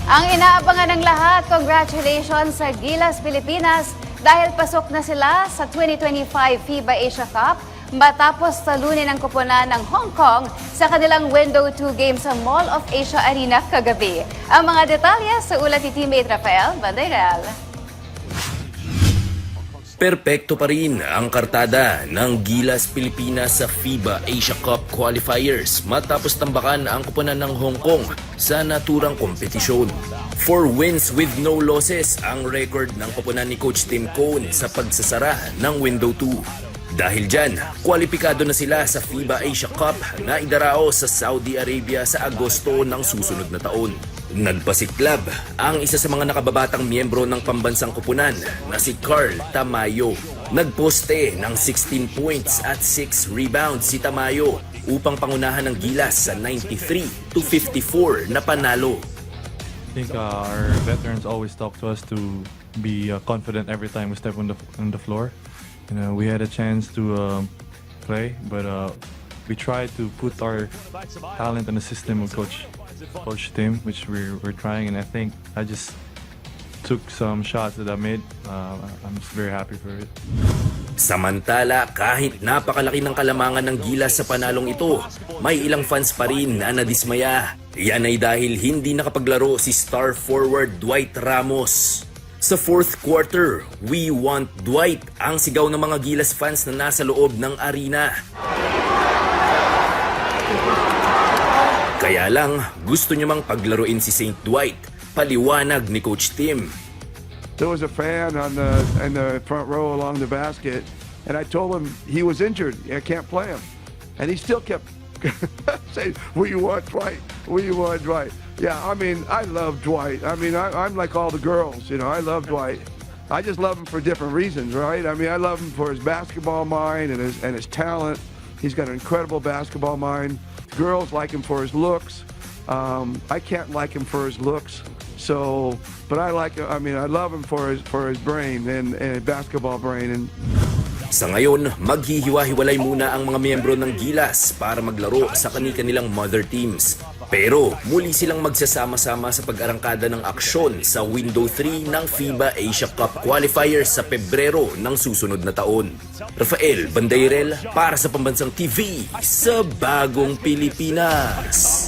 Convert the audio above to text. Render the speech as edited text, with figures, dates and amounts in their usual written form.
Ang inaabangan ng lahat, congratulations sa Gilas Pilipinas dahil pasok na sila sa 2025 FIBA Asia Cup matapos talunin ang koponan ng Hong Kong sa kanilang Window 2 game sa Mall of Asia Arena kagabi. Ang mga detalye sa ulat ni teammate Rafael Banderal. Perpekto pa rin ang kartada ng Gilas Pilipinas sa FIBA Asia Cup qualifiers matapos tambakan ang koponan ng Hong Kong sa naturang kompetisyon. 4 wins with no losses ang record ng koponan ni Coach Tim Cone sa pagsasara ng Window 2. Dahil dyan, kwalipikado na sila sa FIBA Asia Cup na idarao sa Saudi Arabia sa Agosto ng susunod na taon. Nagpasiklab ang isa sa mga nakababatang miyembro ng pambansang koponan na si Carl Tamayo. Nagposte ng 16 points at 6 rebounds si Tamayo upang pangunahan ng Gilas sa 93-54 na panalo. I think our veterans always talk to us to be confident every time we step on the floor. You know, we had a chance to play, but we tried to put our talent in the system of Coach Tim, which we're trying, and I think I just took some shots that I made. I'm just very happy for it. Samantala, kahit napakalaki ng kalamangan ng Gilas sa panalong ito, may ilang fans pa rin na nadismaya. Yan ay dahil hindi nakapaglaro si star forward Dwight Ramos. Sa fourth quarter, "We want Dwight" ang sigaw ng mga Gilas fans na nasa loob ng arena. Kaya lang, gusto niya mang paglaruin si St. Dwight, paliwanag ni Coach Tim. There was a fan in the front row along the basket, and I told him he was injured. I can't play him, and he still kept saying, "We want Dwight. We want Dwight." Yeah, I mean, I love Dwight. I mean, I'm like all the girls, you know. I love Dwight. I just love him for different reasons, right? I mean, I love him for his basketball mind and his talent. He's got an incredible basketball mind. Girls like him for his looks. I can't like him for his looks. So, but I like him. I mean, I love him for his brain and basketball brain. And Sa ngayon, maghihiwa-hiwalay muna ang mga miyembro ng Gilas para maglaro sa kani-kanilang mother teams. Pero muli silang magsasama-sama sa pag-arangkada ng aksyon sa Window 3 ng FIBA Asia Cup qualifiers sa Pebrero ng susunod na taon. Rafael Banderal para sa Pambansang TV sa Bagong Pilipinas.